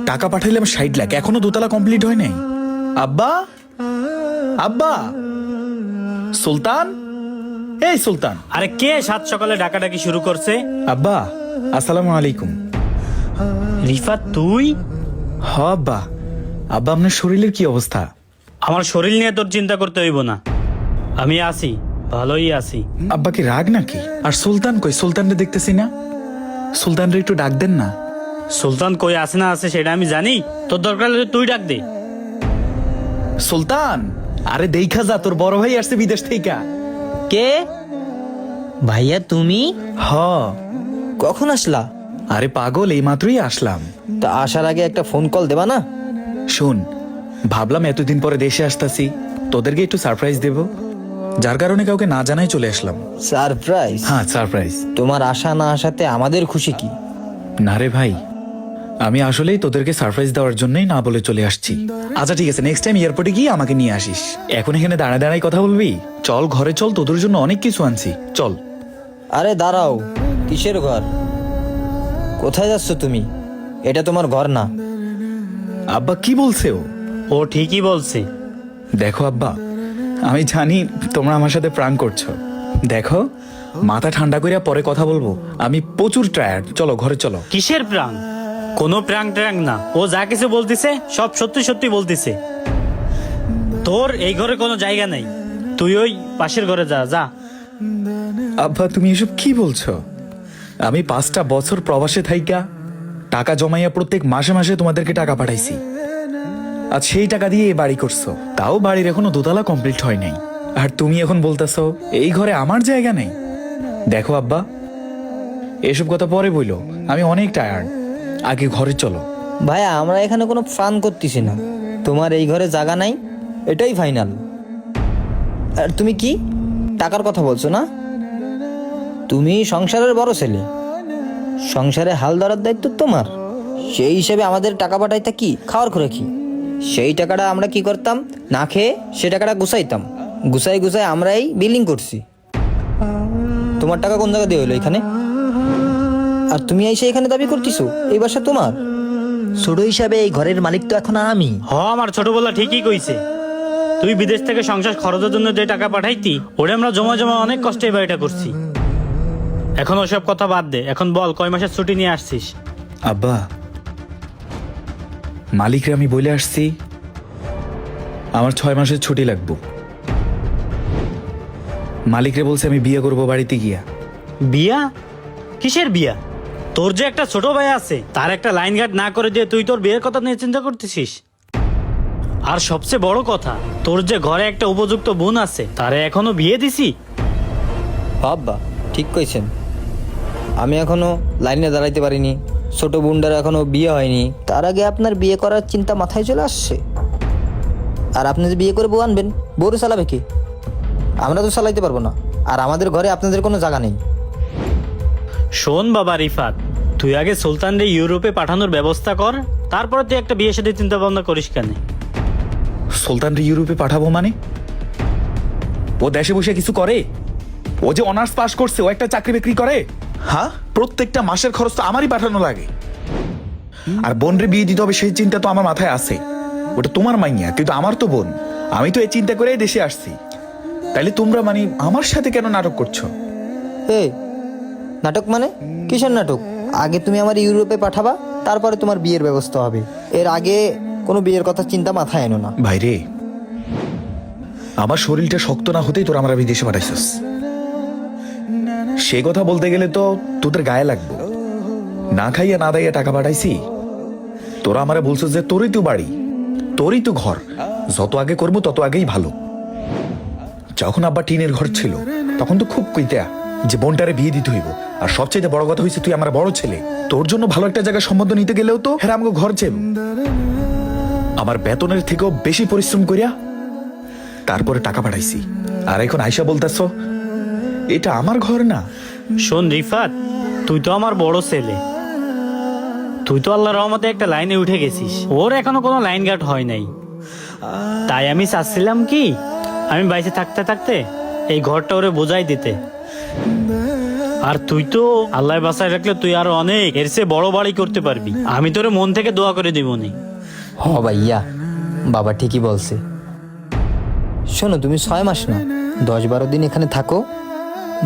টাকা পাঠাইলাম 60 লাখ, এখনো দোতলা কমপ্লিট হয় নাই। আব্বা, আব্বা, সুলতান, এই সুলতান। আরে কে সাত সকালে ডাকাডাকি শুরু করছে? আব্বা, আসসালামু আলাইকুম। রিফাত তুই? হ আব্বা। আব্বা, আপনার শরীরের কি অবস্থা? আমার শরীর নিয়ে তোর চিন্তা করতে হইব না, আমি আছি, ভালোই আছি। আব্বা কি রাগ নাকি? আর সুলতান কই? সুলতানরে দেখতেছি না। সুলতানরে একটু ডাক দেন না। সুলতান কই আছে না আছে সেটা আমি জানি, তোর দরকার হলে তুই ডাক দে। সুলতান, আরে দেখা যা, তোর বড় ভাই আসছে বিদেশ থেকে। কে? ভাইয়া তুমি হ। কখন আসলা? আরে পাগল, এই মাত্রই আসলাম। তা আসার আগে একটা ফোন কল দেবা না? শোন, ভাবলাম এতদিন পরে দেশে আসতাছি, তোদেরকে একটু সারপ্রাইজ দেব, যার কারণে কাউকে না জানাই চলে আসলাম। সারপ্রাইজ? হ্যাঁ, সারপ্রাইজ। তোমার আশা না আসাতে আমাদের খুশি কি? না রে ভাই, আমি আসলেই তোদেরকে সারপ্রাইজ দেওয়ার জন্যই না বলে চলে আসছি। আচ্ছা ঠিক আছে, নেক্সট টাইম এয়ারপোর্টে গিয়ে আমাকে নিয়ে আসিস। এখন এখানে দাঁড়ায় দাঁড়ায় কথা বলবি? চল ঘরে চল, তোদের জন্য অনেক কিছু আনছি, চল। আরে দাঁড়াও, কিসের ঘর? কোথায় যাচ্ছ তুমি? এটা তোমার ঘর না। আব্বা কি বলছে ও? ও ঠিকই বলছে। দেখো আব্বা, আমি জানি তোমরা আমার সাথে প্রাণ করছো। দেখো, মাথা ঠান্ডা করিয়া পরে কথা বলবো, আমি প্রচুর টায়ার্ড। চলো ঘরে চলো। কিসের প্রাং? কোনো প্রাং ট্রাং না, ও যা কিছু বলতিছে সব সত্যি সত্যি বলতিছে। তোর এই ঘরে কোনো জায়গা নেই, তুই ওই পাশের ঘরে যা যা। আব্বা তুমি এসব কি বলছো? আমি 5টা বছর প্রবাসে থাইকা টাকা জমাইয়া প্রত্যেক মাসে মাসে তোমাদেরকে টাকা পাঠাইছি, আর সেই টাকা দিয়ে এই বাড়ি করছো, তাও বাড়ির এখনো দোতলা কমপ্লিট হয় নাই, আর তুমি এখন বলতেছো এই ঘরে আমার জায়গা নেই। দেখো আব্বা, এসব কথা পরে বইলো, আমি অনেক টায়ার্ড, আগে ঘরে চলো। ভাইয়া আমরা এখানে কোনো ফান করতেছি না, তোমার এই ঘরে জায়গা নাই এটাই ফাইনাল। আর তুমি কি টাকার কথা বলছো না? তুমি সংসারের বড় ছেলে, সংসারে হাল ধরার দায়িত্ব তোমার। সেই হিসেবে আমাদের টাকা পাঠাইতে কি খাওয়ার করে কি? সেই টাকাটা আমরা কি করতাম, না খেয়ে সে টাকাটা গুছাইতাম, গুছাই গুছাই আমরাই বিলিং করছি। তোমার টাকা কোন জায়গা দিয়ে হইলো এখানে? আর তুমি এসে এখানে দাবি করতেছো এই বাসা তোমার? ছোট হিসাবে এই ঘরের মালিক তো এখন আমি। আমার ছোটবেলা ঠিকই কইছে, তুই বিদেশ থেকে সংসার খরচের জন্য যে টাকা পাঠাইতি ওরে আমরা জমা জমা অনেক কষ্টে এই বাড়িটা করছি। এখন ওসব কথা বাদ দে, এখন বল কয় মাসের ছুটি নিয়ে আসছিস? আব্বা, মালিকরে আমি বলে আসছি আমার 6 মাসের ছুটি লাগবে। মালিকরে বলছে আমি বিয়ে করব বাড়িতে গিয়া। বিয়া? কিসের বিয়া? তোর যে একটা ছোট ভাই আছে, তার একটা লাইন গার্ড না করে দিয়ে তুই তোর বিয়ের কথা নিয়ে চিন্তা করতেছিস? আর সবচেয়ে বড় কথা, তোর যে ঘরে একটা উপযুক্ত বোন আছে, তারে এখনো বিয়ে দিছি? বাবা ঠিক কইছেন, আমি এখনো লাইনে দাঁড়াইতে পারিনি, ছোট বোনটার এখনো বিয়ে হয়নি, তার আগে আপনার বিয়ে করার চিন্তা মাথায় চলে আসছে। আর আপনি যে বিয়ে করে বউ আনবেন, বউরে চালাবে কি? আমরা তো চালাইতে পারবো না, আর আমাদের ঘরে আপনাদের কোনো জায়গা নেই। শোন বাবা রিফাত, তুই আগে সুলতানরে ইউরোপে পাঠানোর ব্যবস্থা কর, তারপরে তুই একটা বিয়ে সাথে চিন্তা ভাবনা করিস কেন? সুলতানরে ইউরোপে পাঠাবো মানে? ও দেশে বসে কিছু করে? ও যে অনার্স পাস করছে, ও একটা চাকরি বাকরি করে? হ্যাঁ, প্রত্যেকটা মাসের খরচ তো আমারই পাঠানো লাগে। আর বোনরে বিয়ে দিতে হবে সেই চিন্তা তো আমার মাথায় আছে। ওটা তোমার মাইয়া, কিন্তু আমার তো বোন। আমি তো এই চিন্তা করেই দেশে আসছি। তাইলে তোমরা মানে আমার সাথে কেন নাটক করছো? এই নাটক মানে কিসের নাটক? আগে তুমি আমার ইউরোপে পাঠাবা, তারপরে তোমার বিয়ের ব্যবস্থা হবে। এর আগে কোনো বিয়ের কথা চিন্তা মাথায় এনো না। ভাইরে, আমার শরীরটা শক্ত না হতেই তোরা আমরা বিদেশে পাঠাইছিস। সে কথা বলতে গেলে তো তোদের গায়ে লাগবে। না খাইয়া না দাইয়া টাকা পাঠাইছি, তোরা আমারে বলছিস যে তোরই তো বাড়ি, তোরই তো ঘর, যত আগে করবো তত আগেই ভালো। যখন আব্বা টিনের ঘর ছিল তখন তো খুব কইতা যে বোনটারে বিয়ে দিতে হইব। আর সবচেয়ে বড় কথা হয়েছে তুই আমার বড় ছেলে, তোর জন্য ভালো একটা জায়গায় সম্বন্ধ নিতে গেলেও তো হ্যাঁ আমাকে ঘর চেয়ে আমার বেতনের থেকেও বেশি পরিশ্রম করিয়া তারপরে টাকা পাঠাইছি। আর এখন আয়সা বলতেছ এটা আমার ঘর না? শোন রিফাত, তুই তো আমার বড় ছেলে, তুই তো আল্লাহর রহমতে একটা লাইনে উঠে গেছিস, ওর এখনো কোনো লাইন গার্ড হয় নাই। তাই আমি চাচ্ছিলাম কি, আমি বাইরে থাকতে থাকতে এই ঘরটা ওরে বোঝাই দিতে। আর তুই তো আল্লাহ বাসায় রাখলে তুই আরো অনেক এর চেয়ে বড় বাড়ি করতে পারবি। আমি তোরে মন থেকে দোয়া করে দিবনি। হ ভাইয়া, বাবা ঠিকই বলছে। শোনো, তুমি 6 মাস না 10-12 দিন এখানে থাকো,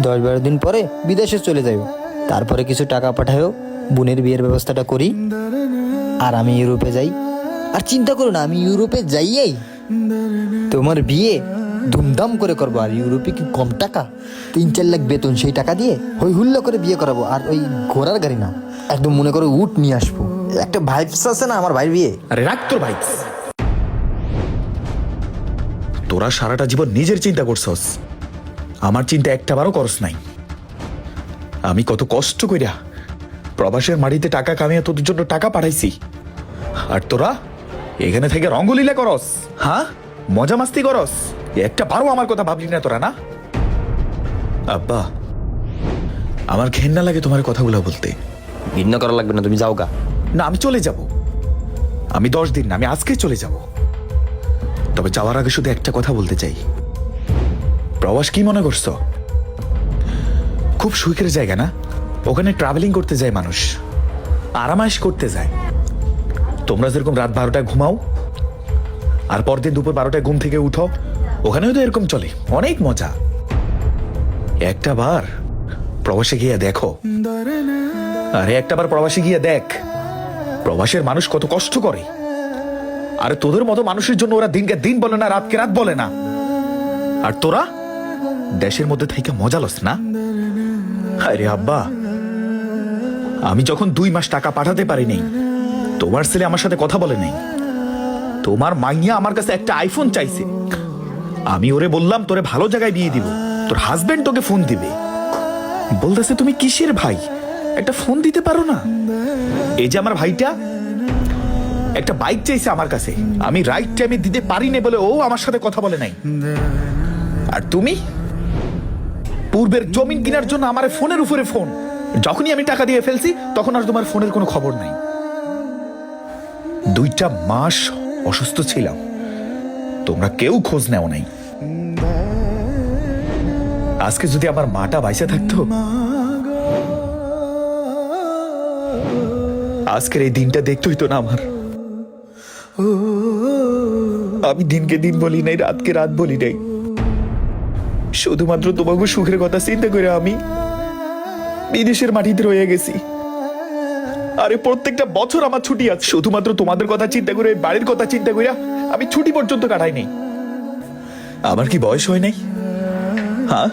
10-12 দিন পরে বিদেশে চলে যাও। তারপরে কিছু টাকা পাঠাও, বোনের বিয়ের ব্যবস্থাটা করি, আর আমি ইউরোপে যাই। আর চিন্তা করো না, আমি ইউরোপে যাইয়েই তোমার বিয়ে ধুমধাম করে করবো। আর ইউরোপে কি কম টাকা? 3-4 লাখ বেতন, সেই টাকা দিয়ে হই হুল্লা করে বিয়ে করাবো। আর ওই ঘোড়ার গাড়ি না, একদম মনে করো উট নিয়ে আসবো। একটা ভাইবস আছে না আমার ভাইয়ের বিয়ে। আরে রাখ তোর ভাই, তোরা সারাটা জীবন নিজের চিন্তা করছস, আমার চিন্তা একটা বারও করস নাই। আমি কত কষ্ট কইরা প্রবাসের মাটিতে টাকা কামিয়ে তোদের জন্য টাকা পাঠাইছি, আর তোরা এখানে থেকে রঙ্গলীলা করস, হ্যাঁ মজা মাস্তি করস। একটা বারও আমার কথা ভাবলি না তোরা, না? আব্বা, আমার ঘেন্না লাগে তোমার কথাগুলো বলতে। ঘৃণা করা লাগবে না, তুমি যাও গা। না, আমি চলে যাব। আমি 10 দিন না, আমি আজকে চলে যাব। তবে যাওয়ার আগে শুধু একটা কথা বলতে চাই। প্রবাস কি মনে করছো? খুব সুখের জায়গা না? ওখানে ট্রাভেলিং করতে যায় মানুষ, আরামাইশ করতে যায়। তোমরা যেরকম রাত 12টায় ঘুমাও আর পরদিন দুপুর 12টায় ঘুম থেকে উঠো, ওখানেও তো এরকম চলে, অনেক মজা। একটা বার প্রবাসে গিয়ে দেখো, আরে একটা বার প্রবাসে গিয়ে দেখ প্রবাসের মানুষ কত কষ্ট করে। আরে তোদের মতো মানুষের জন্য ওরা দিনকে দিন বলে না, রাতকে রাত বলে না। আর তোরা দেশের মধ্যে থেকে মজা লস না? আরে আব্বা, আমি যখন 2 মাস টাকা পাঠাতে পারিনি, তোমার ছেলে আমার সাথে কথা বলে নাই। তোমার মাইয়া আমার কাছে একটা আইফোন চাইছে, আমি ওরে বললাম তোরে ভালো জায়গায় বিয়ে দিব, তোর হাজবেন্ড তোকে ফোন দিবে। বলতেছে তুমি কিসের ভাই, একটা ফোন দিতে পারো না? এই যে আমার ভাইটা একটা বাইক চাইছে আমার কাছে, আমি রাইট টাইমে দিতে পারি না বলে ও আমার সাথে কথা বলে নাই। আর তুমি পূর্বের জমিন কেনার জন্য আমার ফোনের উপরে ফোন, যখনই আমি টাকা দিয়ে ফেলছি তখন আর তোমার ফোনের কোনো খবর নাই। 2টা মাস অসুস্থ ছিলাম, তোমরা কেউ খোঁজ নেও নাই। আজকে যদি আমার মাটা বাইসে থাকতো, আজকের এই দিনটা দেখতে হইতো না আমার। আমি দিনকে দিন বলি নাই, রাতকে রাত বলি নাই, শুধুমাত্র তোমাকে সুখের কথা চিন্তা করে আমি বিদেশের মাটিতে রয়ে গেছি। আরে প্রত্যেকটা বছর আমার ছুটি আছে, শুধুমাত্র তোমাদের কথা চিন্তা করে, বাড়ির কথা চিন্তা করে আমি ছুটি পর্যন্ত কাটাই নাই। আমার কি বয়স হয় নাই? হ্যাঁ,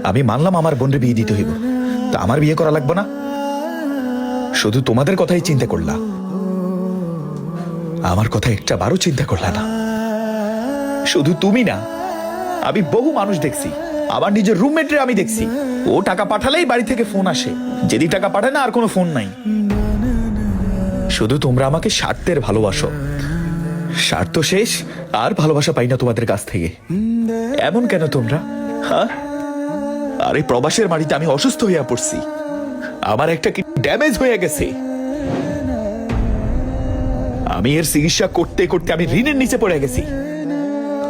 আমি মানলাম আমার বোনের বিয়ে দিতে হইব, তা আমার বিয়ে করা লাগবে না? শুধু তোমাদের কথাই চিন্তা করলা, আমার কথা একটা বারও চিন্তা করলা না। শুধু তুমি না, আমি বহু মানুষ দেখছি, আমার নিজের রুমমেটরে আমি দেখছি, ও টাকা পাঠালেই বাড়ি থেকে ফোন আসে, যদি টাকা পাঠায় না আর কোনো ফোন নাই। শুধু তোমরা আমাকে স্বার্থের ভালোবাসো, স্বার্থ শেষ আর ভালোবাসা পাই না তোমাদের কাছ থেকে। এমন কেন তোমরা? হ্যাঁ, আরে প্রবাসের বাড়িতে আমি অসুস্থ হইয়া পড়ছি, আমার একটা কি ড্যামেজ হয়ে গেছে, আমি এর চিকিৎসা করতে করতে আমি ঋণের নিচে পড়ে গেছি।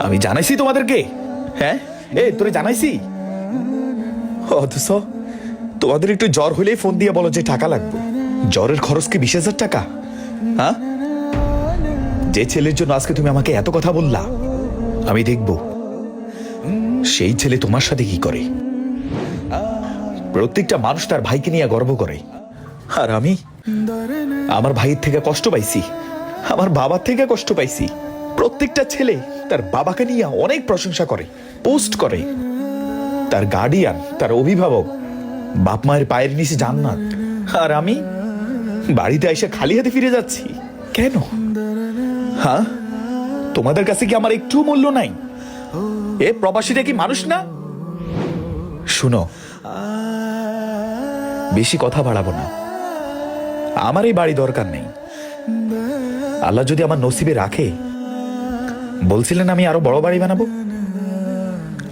আমি জানাইছি তোমাদেরকে? হ্যাঁ, তোরে জানাইছি? অথচ তোমাদের একটু জ্বর হলেই ফোন দিয়ে বলো যে টাকা লাগবে। জ্বরের খরচ কি 20,000 টাকা? হ্যাঁ, যে ছেলের জন্য আজকে তুমি আমাকে এত কথা বললা, আমি দেখব সেই ছেলে তোমার সাথে কি করে। প্রত্যেকটা মানুষ তার ভাইকে নিয়ে গর্ব করে, আর আমি আমার ভাইয়ের থেকে কষ্ট পাইছি, আমার বাবার থেকে কষ্ট পাইছি। প্রত্যেকটা ছেলে তার বাবাকে নিয়ে অনেক প্রশংসা করে, পোস্ট করে, তার গার্ডিয়ান, তার অভিভাবক, বাপ মায়ের পায়ের নিচে জান্নাত। আর আমি বাড়িতে এসে খালি হাতে ফিরে যাচ্ছি কেন? হ্যাঁ, তোমাদের কাছে কি আমার একটু মূল্য নাই? এ প্রবাসীরা কি মানুষ না? শুনো, বেশি কথা বাড়াবো না, আমার এই বাড়ি দরকার নেই। আল্লাহ যদি আমার নসিবে রাখে, বলছিলেন আমি আরো বড় বাড়ি বানাবো,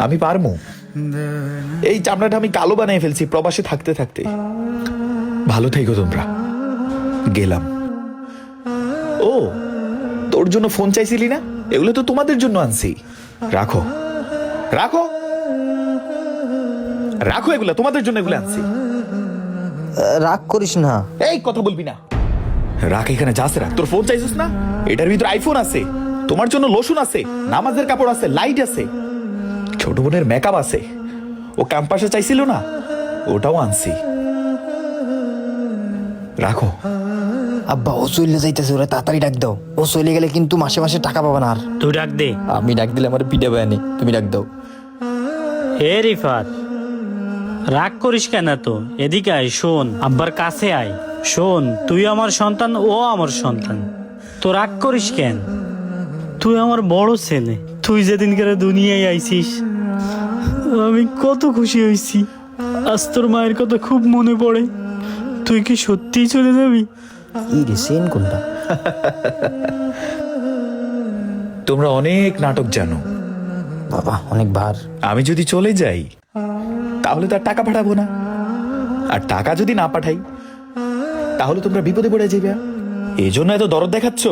আমি পারবো। এই চামড়াটা আমি কালো বানিয়ে ফেলছি প্রবাসে থাকতে থাকতে। ভালো থেকো তোমরা, গেলাম। ও, তোর জন্য ফোন চাইছিলি না? এগুলো তো তোমাদের জন্য আনছি, রাখো রাখো। রাখো এগুলা, তোমাদের জন্য এগুলো আনছি। রাগ করিস না। এই কথা বলবি না, রাখ এখানে, যা আছে রাখ। তোর ফোন চাইছিস না, এটার ভিতরে আইফোন আছে, তোমার জন্য লোশন আছে, নামাজের কাপড় আছে, লাইট আছে, ছোট বোনের মেকআপ আছে, ও ক্যাম্পাসে চাইছিল না, ওটাও আনছি। রাখো। আব্বা ও চলে যাইতেছে, ওরা তাড়াতাড়ি ডাক দাও। ও চলে গেলে কিন্তু মাসে মাসে টাকা পাবা না আর। তুই ডাক দে। আমি ডাক দিলে আমার পিঠে বায়ানি, তুমি ডাক দাও। হে রিফাত, রাগ করিস কেন তো? এদিকে আয়, শোন, আব্বার কাছে আয়। শোন, তুই আমার সন্তান, ও আমার সন্তান, তো রাগ করিস কেন? তুই আমার বড় ছেলে। তুই যেদিন করে দুনিয়ায় আইছিস আমি কত খুশি হয়েছি। আজ তোর মায়ের কথা খুব মনে পড়ে। তুই কি সত্যিই চলে যাবি? কি রে সেন কোনটা? তোমরা অনেক নাটক জানো। বাবা অনেক ভার। আমি যদি চলে যাই তাহলে তো আর টাকা পাঠাবো না, আর টাকা যদি না পাঠাই তাহলে তোমরা বিপদে পড়ে যাবে। এই জন্য এত দরদ দেখাচ্ছ?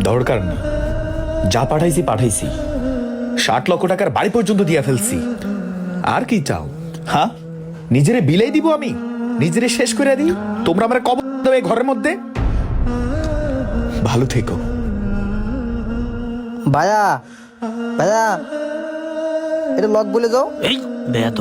দরকার নেই, যা পাঠাইছি পাঠাইছি। 60 লক্ষ টাকার বাড়ি পর্যন্ত দিয়া ফেলছি। আর কি চাও? হ্যাঁ, নিজেরে বিলাই দিব আমি, নিজেরে শেষ করে দিই, তোমরা আমার কবর দেবে ঘরের মধ্যে। ভালো থেকো। ভাইয়া ভাইয়া, এটা লক বলে যাও। এই বেয়াদ।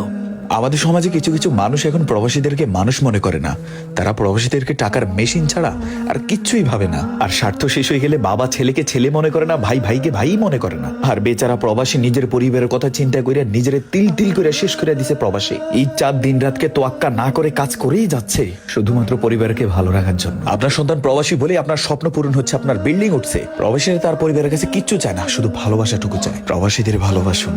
আমাদের সমাজে কিছু কিছু মানুষ এখন প্রবাসীদেরকে মানুষ মনে করে না। তারা প্রবাসীদেরকে টাকার মেশিন ছাড়া আর কিচ্ছুই ভাবে না। আর স্বার্থ শেষ হয়ে গেলে বাবা ছেলেকে ছেলে মনে করে না, ভাই ভাইকে ভাই মনে করে না। আর বেচারা প্রবাসী নিজের পরিবারের কথা চিন্তা করে নিজের তিল তিল করে শেষ করে দিছে প্রবাসী। এই 4 দিন রাতকে তোয়াক্কা না করে কাজ করেই যাচ্ছে শুধুমাত্র পরিবারকে ভালো রাখার জন্য। আপনার সন্তান প্রবাসী বলে আপনার স্বপ্ন পূরণ হচ্ছে, আপনার বিল্ডিং উঠছে। প্রবাসীরা তার পরিবারের কাছে কিচ্ছু চায় না, শুধু ভালোবাসাটুকু চায়। প্রবাসীদের ভালোবাসুন।